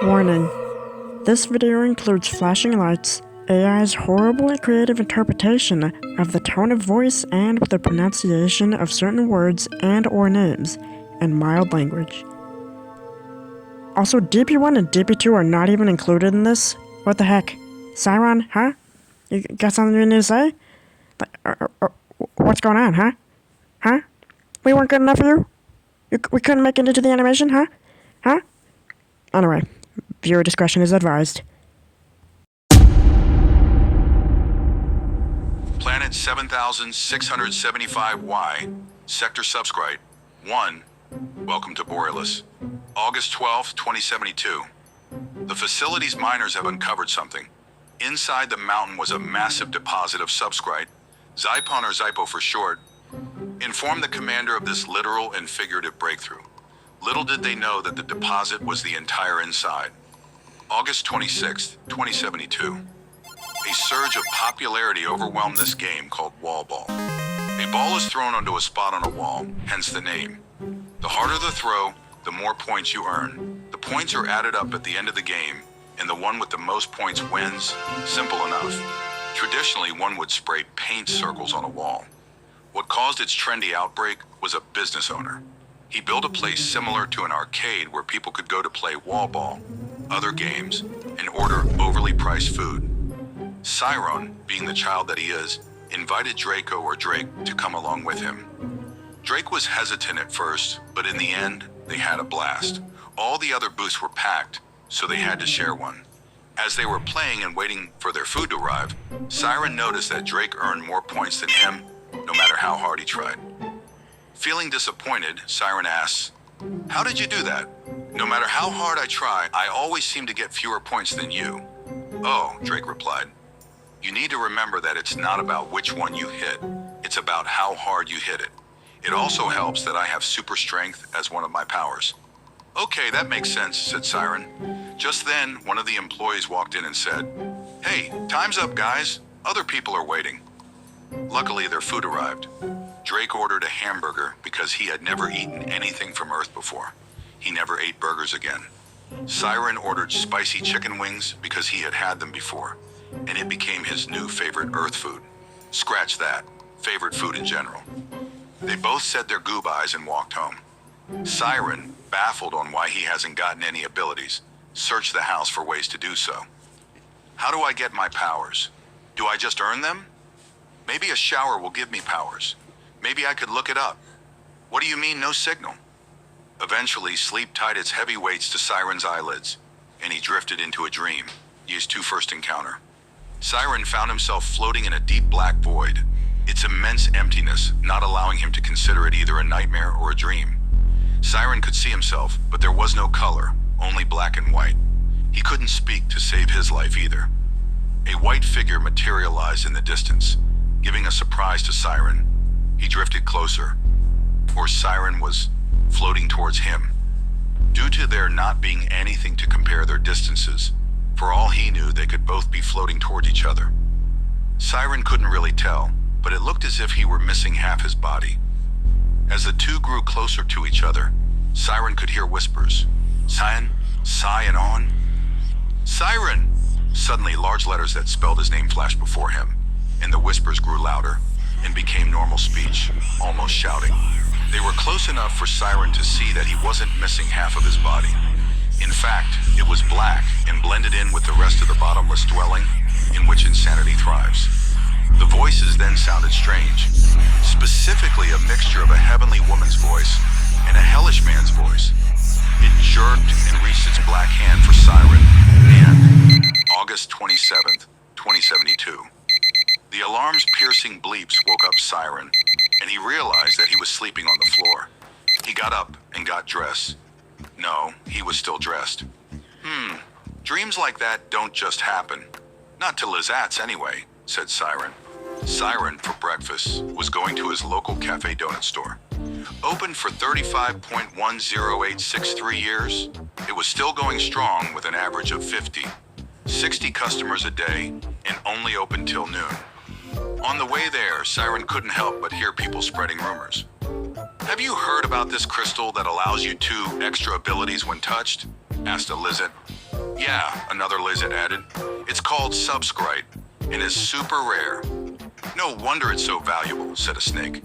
Warning. This video includes flashing lights, AI's horribly creative interpretation of the tone of voice and the pronunciation of certain words and/or names, and mild language. Also, DP1 and DP2 are not even included in this. What the heck? Siron, huh? You got something you need to say? What's going on, huh? Huh? We weren't good enough for you? We couldn't make it into the animation, huh? Huh? Anyway, viewer discretion is advised. Planet 7675Y, Sector Psyb0i 1, welcome to Borealis. August 12, 2072. The facility's miners have uncovered something. Inside the mountain was a massive deposit of Psyb0i, Zypon or Zypo for short. Informed the commander of this literal and figurative breakthrough. Little did they know that the deposit was the entire inside. August 26, 2072. A surge of popularity overwhelmed this game called wall ball. A ball is thrown onto a spot on a wall, hence the name. The harder the throw, the more points you earn. The points are added up at the end of the game, and the one with the most points wins. Simple enough. Traditionally, one would spray paint circles on a wall. What caused its trendy outbreak was a business owner. He built a place similar to an arcade where people could go to play wall ball, other games, and order overly priced food. Siron, being the child that he is, invited Draco or Drake to come along with him. Drake was hesitant at first, but in the end, they had a blast. All the other booths were packed, so they had to share one. As they were playing and waiting for their food to arrive, Siron noticed that Drake earned more points than him, no matter how hard he tried. Feeling disappointed, Siron asks, "How did you do that? No matter how hard I try, I always seem to get fewer points than you." "Oh," Drake replied, "you need to remember that it's not about which one you hit, it's about how hard you hit it. It also helps that I have super strength as one of my powers." "Okay, that makes sense," said Siron. Just then, one of the employees walked in and said, "Hey, time's up, guys. Other people are waiting." Luckily, their food arrived. Drake ordered a hamburger because he had never eaten anything from Earth before. He never ate burgers again. Siron ordered spicy chicken wings because he had had them before, and it became his new favorite Earth food. Scratch that, favorite food in general. They both said their goodbyes and walked home. Siron, baffled on why he hasn't gotten any abilities, searched the house for ways to do so. How do I get my powers? Do I just earn them? Maybe a shower will give me powers. Maybe I could look it up. What do you mean, no signal? Eventually, sleep tied its heavy weights to Siron's eyelids, and he drifted into a dream, his first encounter. Siron found himself floating in a deep black void, its immense emptiness not allowing him to consider it either a nightmare or a dream. Siron could see himself, but there was no color, only black and white. He couldn't speak to save his life either. A white figure materialized in the distance, giving a surprise to Siron. He drifted closer, or Siron was floating towards him. Due to there not being anything to compare their distances, for all he knew, they could both be floating towards each other. Siron couldn't really tell, but it looked as if he were missing half his body. As the two grew closer to each other, Siron could hear whispers. Siron, on. Siron! Suddenly, large letters that spelled his name flashed before him, and the whispers grew louder and became normal speech, almost shouting. They were close enough for Siron to see that he wasn't missing half of his body. In fact, it was black and blended in with the rest of the bottomless dwelling in which insanity thrives. The voices then sounded strange, specifically a mixture of a heavenly woman's voice and a hellish man's voice. It jerked and reached its black hand for Siron, and August 27th, 2072. The alarm's piercing bleeps woke up Siron, and he realized that he was sleeping on the floor. He got up and got dressed. No, he was still dressed. Dreams like that don't just happen. Not to Lizats anyway, said Siron. Siron, for breakfast, was going to his local cafe donut store. Open for 35.10863 years, it was still going strong with an average of 60 customers a day, and only open till noon. On the way there, Siron couldn't help but hear people spreading rumors. "Have you heard about this crystal that allows you 2 extra abilities when touched?" asked a lizard. Yeah, another lizard added. It's called Psyb0i and is super rare. No wonder it's so valuable, said a snake.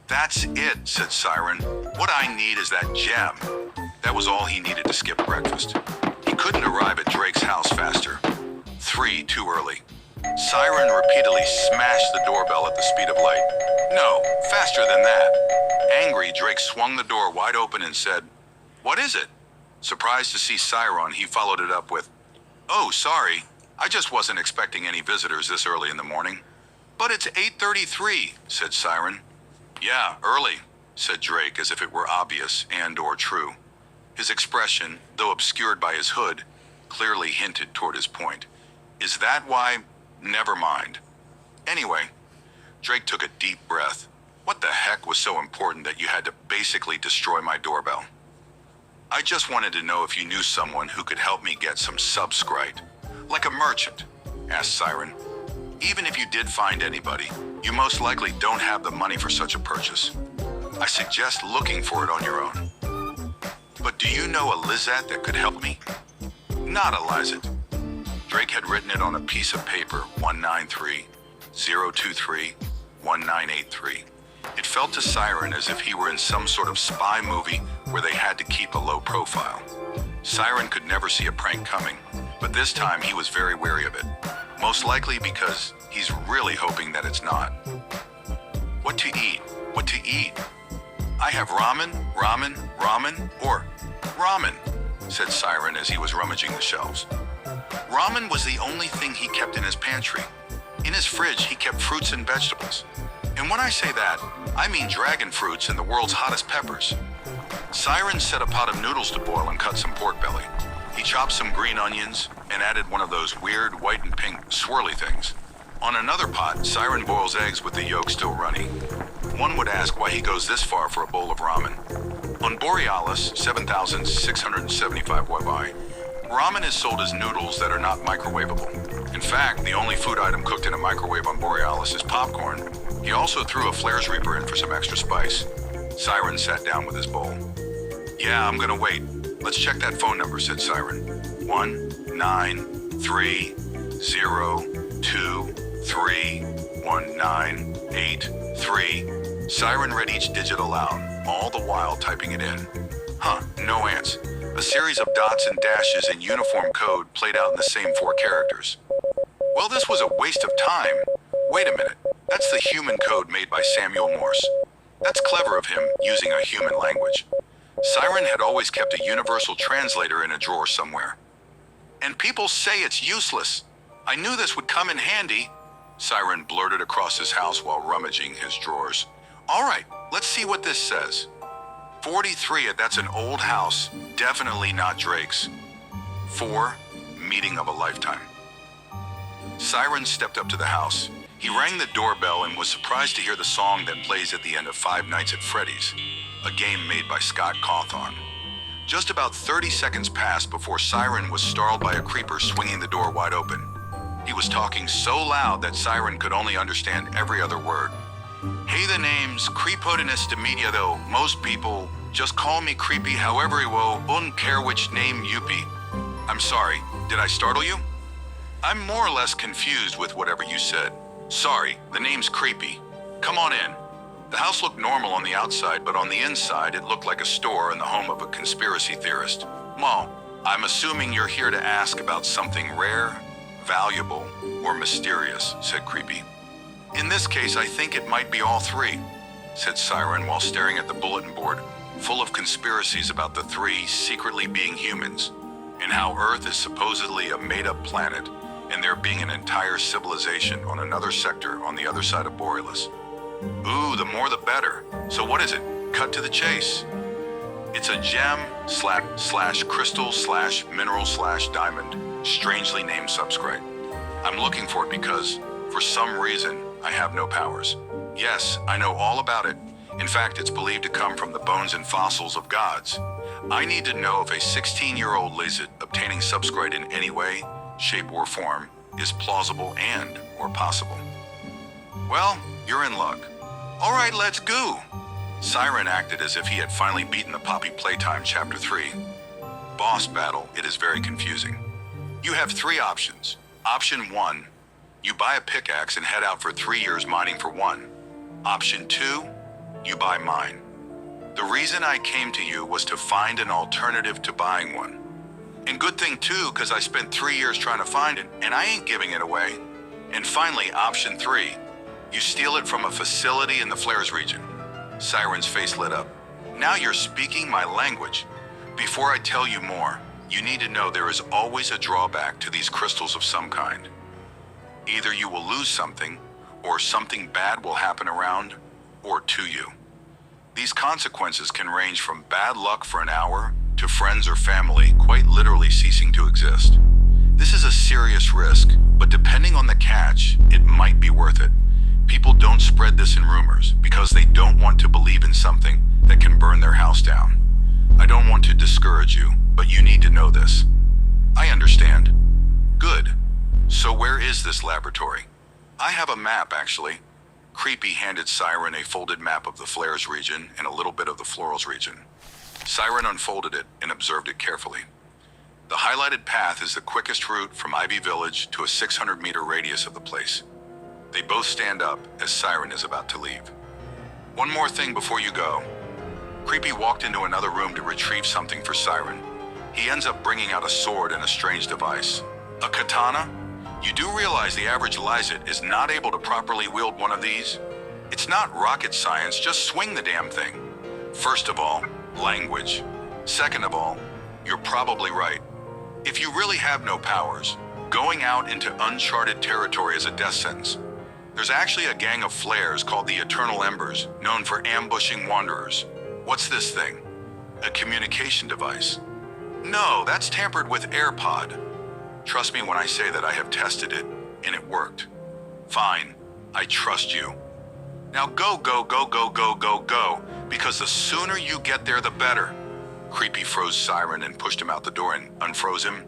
That's it, said Siren. What I need is that gem. That was all he needed to skip breakfast. He couldn't arrive at Drake's house faster. 3 too early. Siren repeatedly smashed the doorbell at the speed of light. No, faster than that. Angry, Drake swung the door wide open and said, "What is it?" Surprised to see Siren, he followed it up with, "Oh, sorry. I just wasn't expecting any visitors this early in the morning." "But it's 8:33, said Siren. "Yeah, early," said Drake as if it were obvious and/or true. His expression, though obscured by his hood, clearly hinted toward his point. "Is that why? Never mind." Anyway, Drake took a deep breath. What the heck was so important that you had to basically destroy my doorbell? "I just wanted to know if you knew someone who could help me get some Psyb0i. Like a merchant," asked Siren. "Even if you did find anybody, you most likely don't have the money for such a purchase. I suggest looking for it on your own." "But do you know a lizard that could help me?" "Not a lizard." Drake had written it on a piece of paper, 193-023-1983. It felt to Siren as if he were in some sort of spy movie where they had to keep a low profile. Siren could never see a prank coming, but this time he was very wary of it. Most likely because he's really hoping that it's not. "What to eat? What to eat?" "I have ramen, or ramen," said Siren as he was rummaging the shelves. Ramen was the only thing he kept in his pantry. In his fridge, he kept fruits and vegetables. And when I say that, I mean dragon fruits and the world's hottest peppers. Siren set a pot of noodles to boil and cut some pork belly. He chopped some green onions and added one of those weird white and pink swirly things. On another pot, Siren boils eggs with the yolk still runny. One would ask why he goes this far for a bowl of ramen. On Borealis, 7,675 Wi-Fi, ramen is sold as noodles that are not microwavable. In fact, the only food item cooked in a microwave on Borealis is popcorn. He also threw a Flares Reaper in for some extra spice. Siren sat down with his bowl. "Yeah, I'm gonna wait. Let's check that phone number," said Siren. 1-9-3-0-2-3-1-9-8-3. Siren read each digit aloud, all the while typing it in. No ants. A series of dots and dashes in uniform code played out in the same 4 characters. Well, this was a waste of time. Wait a minute. That's the human code made by Samuel Morse. That's clever of him, using a human language. Siren had always kept a universal translator in a drawer somewhere. "And people say it's useless. I knew this would come in handy," Siren blurted across his house while rummaging his drawers. "All right, let's see what this says. 43, that's an old house, definitely not Drake's. 4, meeting of a lifetime." Siren stepped up to the house. He rang the doorbell and was surprised to hear the song that plays at the end of Five Nights at Freddy's, a game made by Scott Cawthon. Just about 30 seconds passed before Siren was startled by a creeper swinging the door wide open. He was talking so loud that Siren could only understand every other word. "Hey, the name's Creepodinus de Media though. Most people just call me Creepy however you will, don't care which name you be. I'm sorry, did I startle you?" "I'm more or less confused with whatever you said. Sorry, the name's Creepy. Come on in." The house looked normal on the outside, but on the inside it looked like a store and the home of a conspiracy theorist. "Well, I'm assuming you're here to ask about something rare, valuable, or mysterious," said Creepy. "In this case, I think it might be all 3, said Siren while staring at the bulletin board, full of conspiracies about the 3 secretly being humans, and how Earth is supposedly a made-up planet, and there being an entire civilization on another sector on the other side of Borealis. "Ooh, the more the better. So what is it? Cut to the chase." "It's a gem slash crystal slash mineral slash diamond, strangely named Psyb0i. I'm looking for it because, for some reason, I have no powers. Yes, I know all about it. In fact, it's believed to come from the bones and fossils of gods. I need to know if a 16-year-old lizard obtaining Psyb0i in any way, shape, or form is plausible and or possible." "Well, you're in luck. All right, let's go." Siren acted as if he had finally beaten the Poppy Playtime Chapter 3. Boss battle, it is very confusing. You have three options. Option 1, you buy a pickaxe and head out for 3 years mining for one. Option 2, you buy mine. The reason I came to you was to find an alternative to buying one. And good thing too, because I spent 3 years trying to find it, and I ain't giving it away. And finally, option 3, you steal it from a facility in the Flares region. Siren's face lit up. Now you're speaking my language. Before I tell you more, you need to know there is always a drawback to these crystals of some kind. Either you will lose something, or something bad will happen around, or to you. These consequences can range from bad luck for an hour to friends or family quite literally ceasing to exist. This is a serious risk, but depending on the catch, it might be worth it. People don't spread this in rumors because they don't want to believe in something that can burn their house down. I don't want to discourage you, but you need to know this. I understand. Good. So where is this laboratory? I have a map, actually. Creepy handed Siren a folded map of the Flares region and a little bit of the Florals region. Siren unfolded it and observed it carefully. The highlighted path is the quickest route from Ivy Village to a 600-meter radius of the place. They both stand up as Siren is about to leave. One more thing before you go. Creepy walked into another room to retrieve something for Siren. He ends up bringing out a sword and a strange device. A katana? You do realize the average Lysit is not able to properly wield one of these? It's not rocket science, just swing the damn thing. First of all, language. Second of all, you're probably right. If you really have no powers, going out into uncharted territory is a death sentence. There's actually a gang of flares called the Eternal Embers, known for ambushing wanderers. What's this thing? A communication device. No, that's tampered with AirPod. Trust me when I say that I have tested it, and it worked. Fine, I trust you. Now go, because the sooner you get there, the better. Creepy froze Siren and pushed him out the door and unfroze him.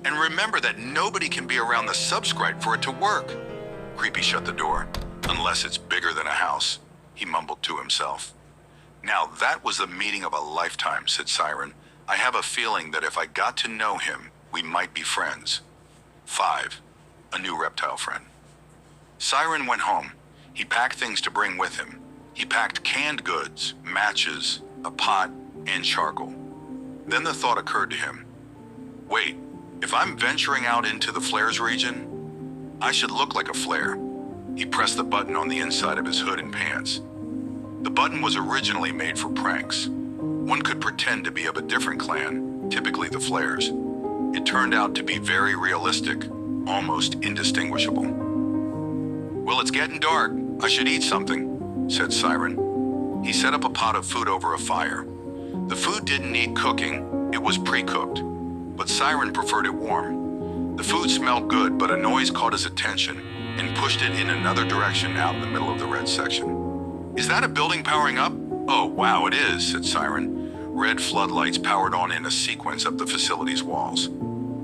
And remember that nobody can be around the subscribe for it to work. Creepy shut the door. Unless it's bigger than a house, he mumbled to himself. Now that was the meeting of a lifetime, said Siren. I have a feeling that if I got to know him, we might be friends. 5. A new reptile friend. Siren went home. He packed things to bring with him. He packed canned goods, matches, a pot, and charcoal. Then the thought occurred to him. Wait, if I'm venturing out into the Flares region, I should look like a flare. He pressed the button on the inside of his hood and pants. The button was originally made for pranks. One could pretend to be of a different clan, typically the Flares. It turned out to be very realistic, almost indistinguishable. Well, it's getting dark. I should eat something, said Siren. He set up a pot of food over a fire. The food didn't need cooking, it was pre-cooked, but Siren preferred it warm. The food smelled good, but a noise caught his attention and pushed it in another direction out in the middle of the red section. Is that a building powering up? Oh, wow, it is, said Siren. Red floodlights powered on in a sequence up the facility's walls.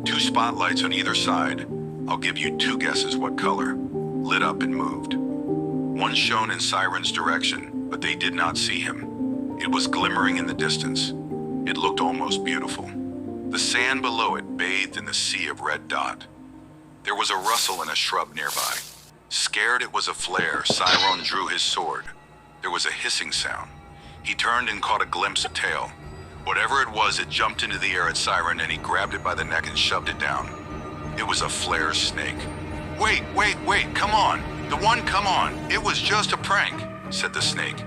2 spotlights on either side. I'll give you 2 guesses what color. Lit up and moved. One shone in Siren's direction, but they did not see him. It was glimmering in the distance. It looked almost beautiful. The sand below it bathed in the sea of red dot. There was a rustle in a shrub nearby. Scared it was a flare, Siren drew his sword. There was a hissing sound. He turned and caught a glimpse of tail. Whatever it was, it jumped into the air at Siren and he grabbed it by the neck and shoved it down. It was a flare snake. Wait, come on. The one, come on. It was just a prank, said the snake.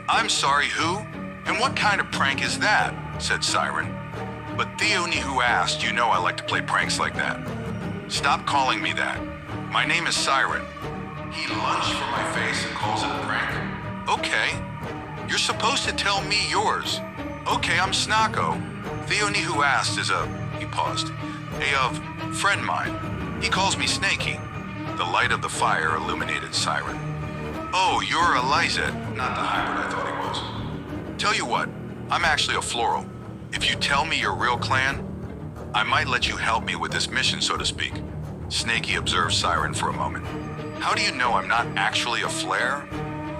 I'm sorry, who? And what kind of prank is that? Said Siren. But Theo-ni-who asked, you know I like to play pranks like that. Stop calling me that. My name is Siren. He lunged for my face and calls it a prank. Okay. You're supposed to tell me yours. Okay, I'm Snako. Theo-ni-who asked is he paused, friend mine. He calls me Snakey. The light of the fire illuminated Siren. Oh, you're a Lysit, not the hybrid I thought he was. Tell you what, I'm actually a Floral. If you tell me your real clan, I might let you help me with this mission, so to speak. Snakey observed Siren for a moment. How do you know I'm not actually a flare?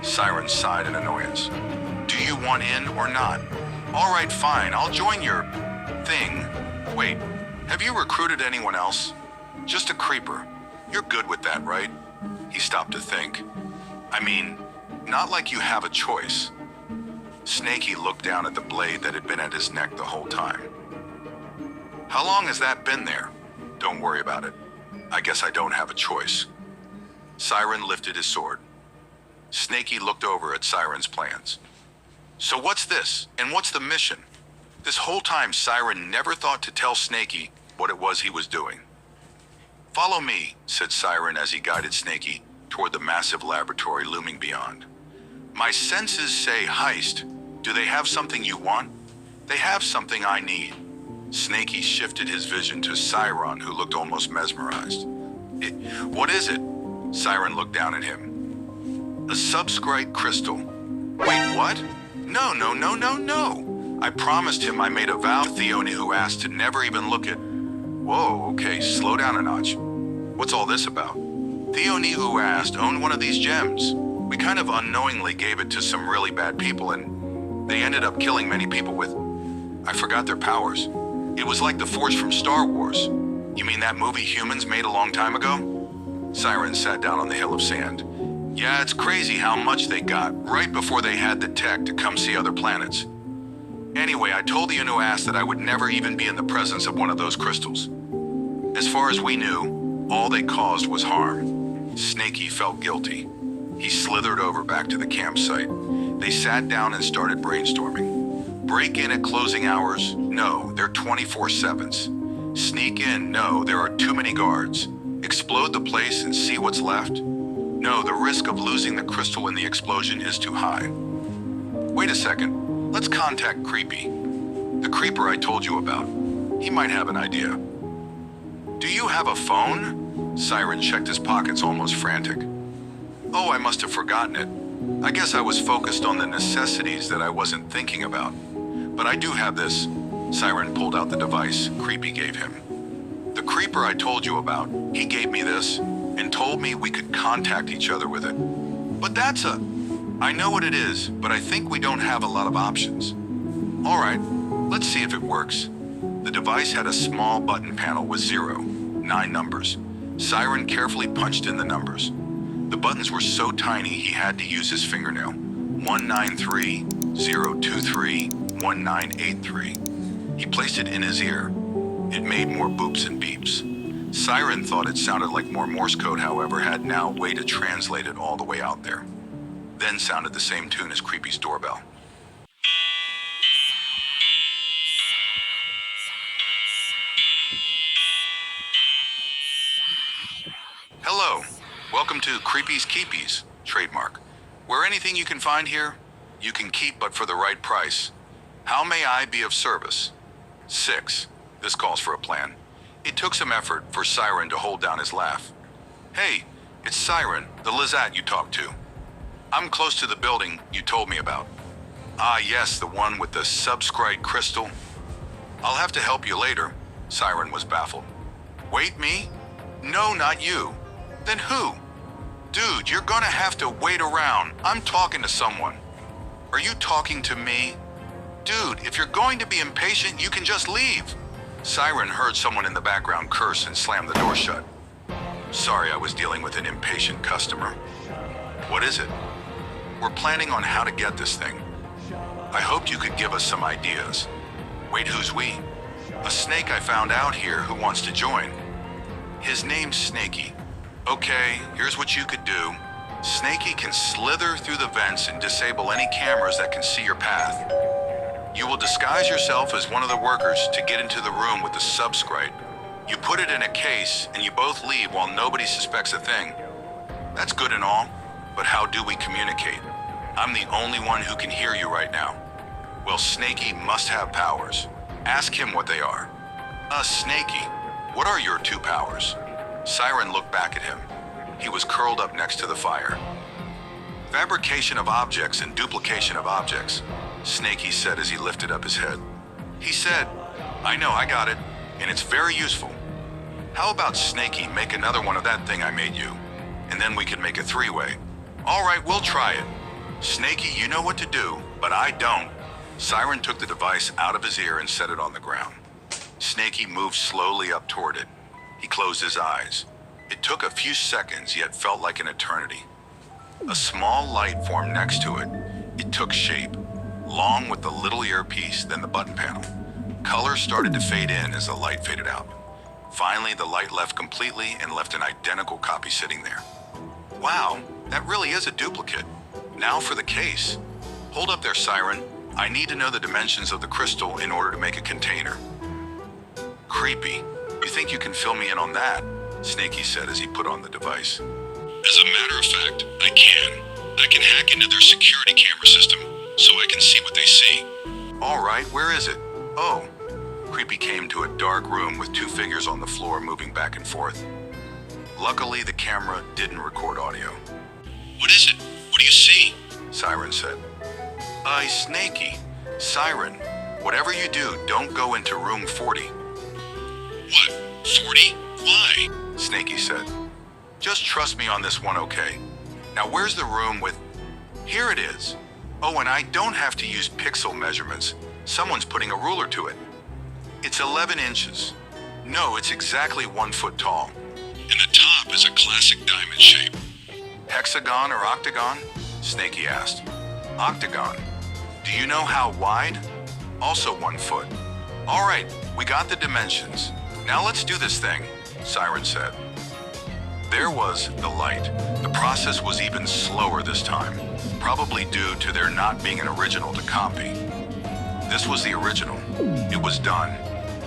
Siren sighed in annoyance. Do you want in or not? All right, fine, I'll join your thing. Wait, Have you recruited anyone else? Just a creeper. You're good with that, right? He stopped to think. I mean, not like you have a choice. Snaky looked down at the blade that had been at his neck the whole time. How long has that been there? Don't worry about it. I guess I don't have a choice. Siren lifted his sword. Snaky looked over at Siren's plans. So what's this, and what's the mission? This whole time, Siren never thought to tell Snaky what it was he was doing. Follow me, said Siren as he guided Snaky toward the massive laboratory looming beyond. My senses say heist. Do they have something you want? They have something I need. Snaky shifted his vision to Siren, who looked almost mesmerized. What is it? Siren looked down at him. A Psyb0i crystal. Wait, what? No. I promised him I made a vow to Theoni, who asked to never even look at. Whoa, okay, slow down a notch. What's all this about? Theoni, who asked, owned one of these gems. We kind of unknowingly gave it to some really bad people, and they ended up killing many people with. I forgot their powers. It was like the Force from Star Wars. You mean that movie humans made a long time ago? Siren sat down on the hill of sand. Yeah, it's crazy how much they got right before they had the tech to come see other planets. Anyway, I told the one who asked that I would never even be in the presence of one of those crystals. As far as we knew, all they caused was harm. Snaky felt guilty. He slithered over back to the campsite. They sat down and started brainstorming. Break in at closing hours? No, they're 24/7s. Sneak in? No, there are too many guards. Explode the place and see what's left? No, the risk of losing the crystal in the explosion is too high. Wait a second, let's contact Creepy, the creeper I told you about. He might have an idea. Do you have a phone? Siren checked his pockets, almost frantic. Oh, I must have forgotten it. I guess I was focused on the necessities that I wasn't thinking about. But I do have this. Siren pulled out the device Creepy gave him. The creeper I told you about, he gave me this and told me we could contact each other with it. But I know what it is, but I think we don't have a lot of options. All right, let's see if it works. The device had a small button panel with 9 numbers. Siren carefully punched in the numbers. The buttons were so tiny he had to use his fingernail. 193, 023, 1983. He placed it in his ear. It made more boops and beeps. Siren thought it sounded like more Morse code, however, had now way to translate it all the way out there. Then sounded the same tune as Creepy's doorbell. Hello, welcome to Creepy's Keepies, trademark. Where anything you can find here, you can keep but for the right price. How may I be of service? 6. This calls for a plan. It took some effort for Siren to hold down his laugh. Hey, it's Siren, the Lizette you talked to. I'm close to the building you told me about. Ah yes, the one with the Psyb0i crystal. I'll have to help you later. Siren was baffled. Wait, me? No, not you. Then who? Dude, you're gonna have to wait around. I'm talking to someone. Are you talking to me? Dude, if you're going to be impatient, you can just leave. Siren heard someone in the background curse and slam the door shut. Sorry, I was dealing with an impatient customer. What is it? We're planning on how to get this thing. I hoped you could give us some ideas. Wait, who's we? A snake I found out here who wants to join. His name's Snaky. Okay, here's what you could do. Snaky can slither through the vents and disable any cameras that can see your path. You will disguise yourself as one of the workers to get into the room with the Psyb0i. You put it in a case and you both leave while nobody suspects a thing. That's good and all, but how do we communicate? I'm the only one who can hear you right now. Well, Snaky must have powers. Ask him what they are. Snaky, what are your 2 powers? Siren looked back at him. He was curled up next to the fire. Fabrication of objects and duplication of objects, Snaky said as he lifted up his head. He said, I know, I got it, and it's very useful. How about Snaky make another one of that thing I made you, and then we can make a 3-way. All right, we'll try it. Snaky, you know what to do, but I don't. Siren took the device out of his ear and set it on the ground. Snaky moved slowly up toward it. He closed his eyes. It took a few seconds, yet felt like an eternity. A small light formed next to it. It took shape, long with the little earpiece, then the button panel. Color started to fade in as the light faded out. Finally, the light left completely and left an identical copy sitting there. Wow, that really is a duplicate. Now for the case. Hold up there, Siren. I need to know the dimensions of the crystal in order to make a container. Creepy. You think you can fill me in on that? Snaky said as he put on the device. As a matter of fact, I can. I can hack into their security camera system so I can see what they see. All right, where is it? Oh. Creepy came to a dark room with two figures on the floor moving back and forth. Luckily, the camera didn't record audio. What is it? What do you see? Siren said. Snaky. Siren, whatever you do, don't go into room 40. What? 40? Why? Snaky said. Just trust me on this one, okay? Now where's the room with... Here it is. Oh, and I don't have to use pixel measurements. Someone's putting a ruler to it. It's 11 inches. No, it's exactly 1 foot tall. And the top is a classic diamond shape. Hexagon or octagon? Snaky asked. Octagon. Do you know how wide? Also 1 foot. All right, we got the dimensions. Now let's do this thing, Siren said. There was the light. The process was even slower this time, probably due to there not being an original to copy. This was the original. It was done.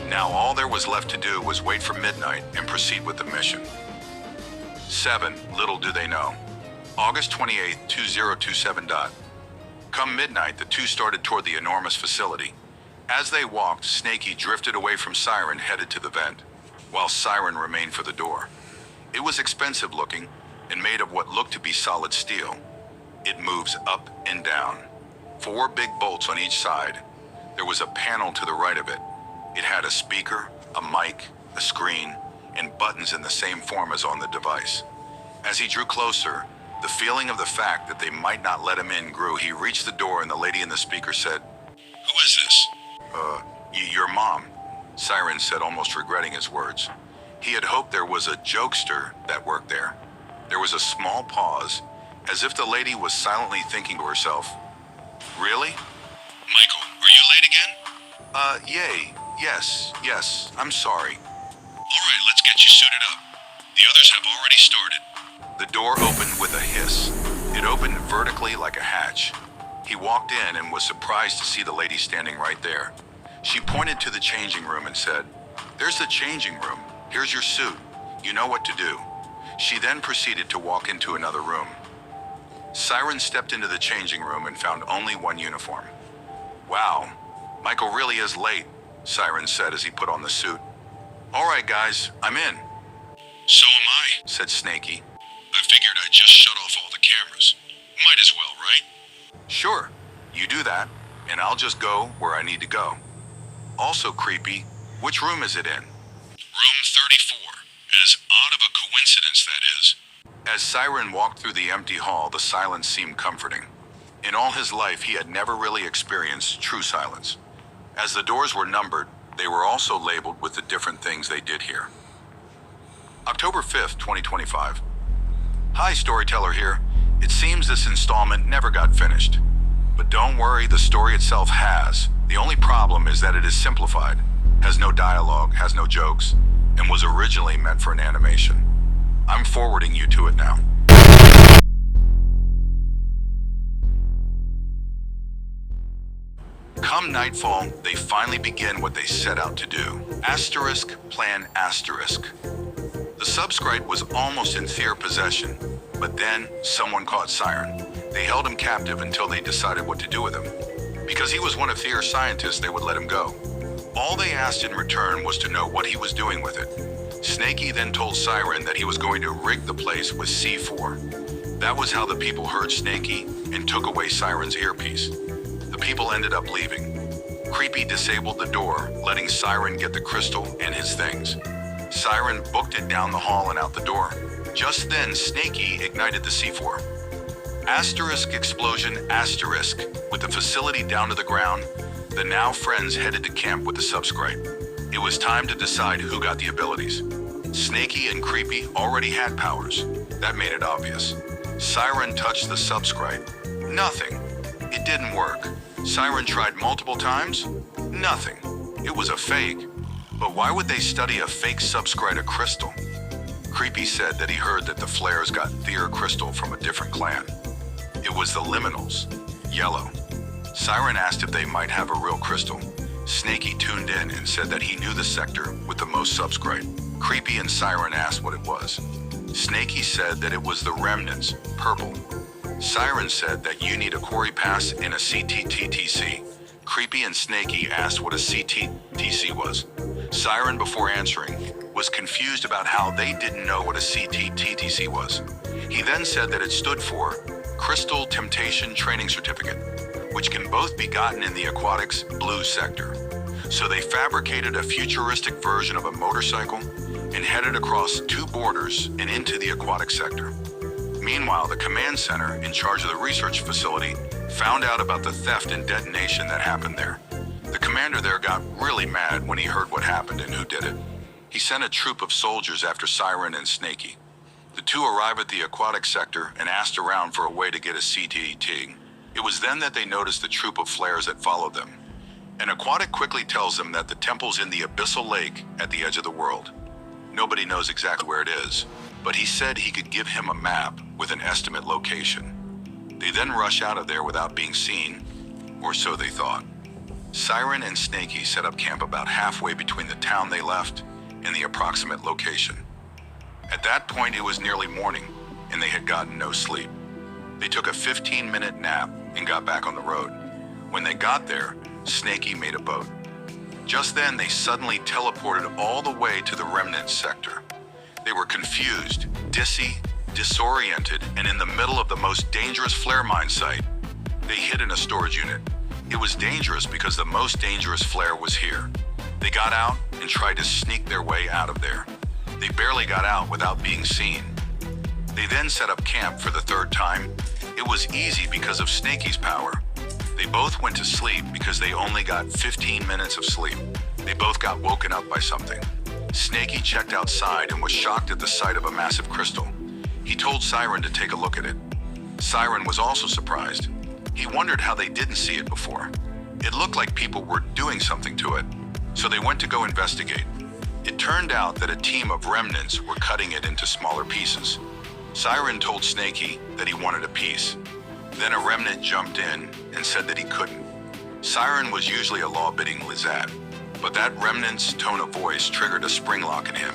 Now all there was left to do was wait for midnight and proceed with the mission. 7, little do they know. August 28, 2027. Come midnight, the two started toward the enormous facility. As they walked, Snaky drifted away from Siren, headed to the vent, while Siren remained for the door. It was expensive looking and made of what looked to be solid steel. It moves up and down. 4 big bolts on each side. There was a panel to the right of it. It had a speaker, a mic, a screen, and buttons in the same form as on the device. As he drew closer, the feeling of the fact that they might not let him in grew. He reached the door and the lady in the speaker said, "Who is this?" Your mom," Siren said, almost regretting his words. He had hoped there was a jokester that worked there. There was a small pause, as if the lady was silently thinking to herself. Really? Michael, are you late again? Yes, I'm sorry. All right, let's get you suited up. The others have already started. The door opened with a hiss. It opened vertically like a hatch. He walked in and was surprised to see the lady standing right there. She pointed to the changing room and said, "There's the changing room. Here's your suit. You know what to do." She then proceeded to walk into another room. Siren stepped into the changing room and found only one uniform. "Wow, Michael really is late," Siren said as he put on the suit. "All right, guys, I'm in." "So am I," said Snaky. "I figured I'd just shut off all the cameras. Might as well, right?" "Sure, you do that, and I'll just go where I need to go. Also, Creepy, which room is it in?" "Room 34, as odd of a coincidence that is." As Siren walked through the empty hall, the silence seemed comforting. In all his life, he had never really experienced true silence. As the doors were numbered, they were also labeled with the different things they did here. October 5th, 2025. Hi, Storyteller here. It seems this installment never got finished. But don't worry, the story itself has. The only problem is that it is simplified, has no dialogue, has no jokes, and was originally meant for an animation. I'm forwarding you to it now. Come nightfall, they finally begin what they set out to do. Asterisk, plan asterisk. The Psyb0i was almost in Theer possession, but then someone caught Siren. They held him captive until they decided what to do with him. Because he was one of Theer's scientists, they would let him go. All they asked in return was to know what he was doing with it. Snaky then told Siren that he was going to rig the place with C4. That was how the people heard Snaky and took away Siren's earpiece. The people ended up leaving. Creepy disabled the door, letting Siren get the crystal and his things. Siren booked it down the hall and out the door. Just then, Snaky ignited the C4. Asterisk explosion asterisk. With the facility down to the ground, the now friends headed to camp with the Psyb0i. It was time to decide who got the abilities. Snaky and Creepy already had powers. That made it obvious. Siren touched the subscribe. Nothing. It didn't work. Siren tried multiple times. Nothing. It was a fake. But why would they study a fake subscribe crystal? Creepy said that he heard that the flares got their crystal from a different clan. It was the liminals. Yellow. Siren asked if they might have a real crystal. Snaky tuned in and said that he knew the sector with the most subscribe. Creepy and Siren asked what it was. Snaky said that it was the remnants, purple. Siren said that you need a quarry pass and a CTTTC. Creepy and Snaky asked what a CTTC was. Siren, before answering, was confused about how they didn't know what a CTTTC was. He then said that it stood for Crystal Temptation Training Certificate, which can both be gotten in the aquatics blue sector. So they fabricated a futuristic version of a motorcycle and headed across 2 borders and into the aquatic sector. Meanwhile, the command center in charge of the research facility found out about the theft and detonation that happened there. The commander there got really mad when he heard what happened and who did it. He sent a troop of soldiers after Siren and Snaky. The 2 arrived at the aquatic sector and asked around for a way to get a CTT. It was then that they noticed the troop of flares that followed them. An aquatic quickly tells them that the temple's in the abyssal lake at the edge of the world. Nobody knows exactly where it is, but he said he could give him a map with an estimate location. They then rush out of there without being seen, or so they thought. Siren and Snaky set up camp about halfway between the town they left and the approximate location. At that point, it was nearly morning, and they had gotten no sleep. They took a 15-minute nap and got back on the road. When they got there, Snaky made a boat. Just then, they suddenly teleported all the way to the remnant sector. They were confused, disoriented, and in the middle of the most dangerous flare mine site. They hid in a storage unit. It was dangerous because the most dangerous flare was here. They got out and tried to sneak their way out of there. They barely got out without being seen. They then set up camp for the 3rd time. It was easy because of Snaky's power. They both went to sleep because they only got 15 minutes of sleep. They both got woken up by something. Snaky checked outside and was shocked at the sight of a massive crystal. He told Siren to take a look at it. Siren was also surprised. He wondered how they didn't see it before. It looked like people were doing something to it, so they went to go investigate. It turned out that a team of remnants were cutting it into smaller pieces. Siren told Snaky that he wanted a piece. Then a remnant jumped in and said that he couldn't. Siren was usually a law-abiding Lizard, but that remnant's tone of voice triggered a spring lock in him.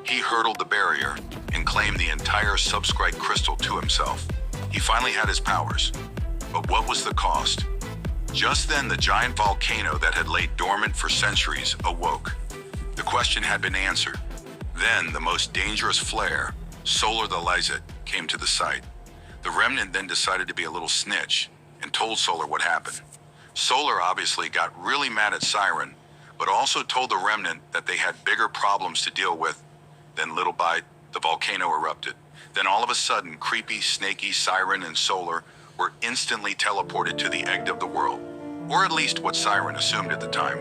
He hurdled the barrier and claimed the entire subscribe crystal to himself. He finally had his powers. But what was the cost? Just then, the giant volcano that had laid dormant for centuries awoke. The question had been answered. Then, the most dangerous flare, Solar the Lizard, came to the site. The remnant then decided to be a little snitch and told Solar what happened. Solar obviously got really mad at Siren, but also told the remnant that they had bigger problems to deal with. Then little by the volcano erupted. Then all of a sudden, Creepy, Snaky, Siren, and Solar were instantly teleported to the egg of the world, or at least what Siren assumed at the time.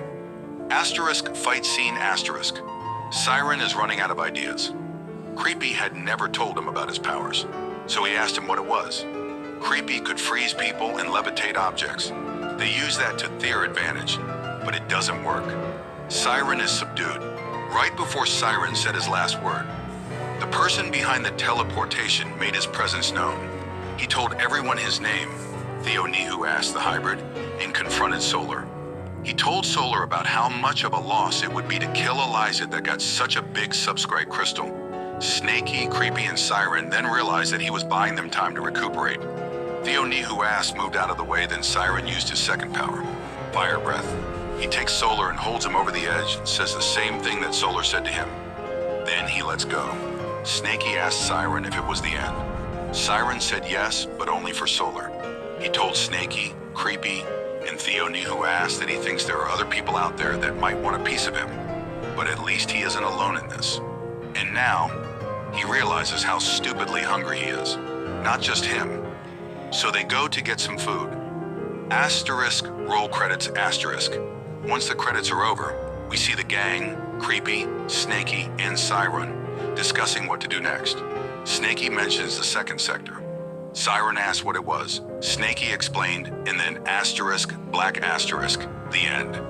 Asterisk fight scene asterisk. Siren is running out of ideas. Creepy had never told him about his powers, so he asked him what it was. Creepy could freeze people and levitate objects. They use that to their advantage, but it doesn't work. Siren is subdued. Right before Siren said his last word, the person behind the teleportation made his presence known. He told everyone his name. Theo-Nihu asked the hybrid and confronted Solar. He told Solar about how much of a loss it would be to kill a Lizard that got such a big subscribe crystal. Snaky, Creepy, and Siren then realized that he was buying them time to recuperate. Theo-Nihu asked moved out of the way, then Siren used his second power, Fire Breath. He takes Solar and holds him over the edge and says the same thing that Solar said to him. Then he lets go. Snaky asked Siren if it was the end. Siren said yes, but only for Solar. He told Snaky, Creepy, and Theo-Nihu asked that he thinks there are other people out there that might want a piece of him, but at least he isn't alone in this. And now, he realizes how stupidly hungry he is. Not just him. So they go to get some food. Asterisk, roll credits, asterisk. Once the credits are over, We see the gang, Creepy, Snaky, and Siren discussing what to do next. Snaky mentions the second sector. Siren asked what it was. Snaky explained, and then asterisk, black asterisk, the end.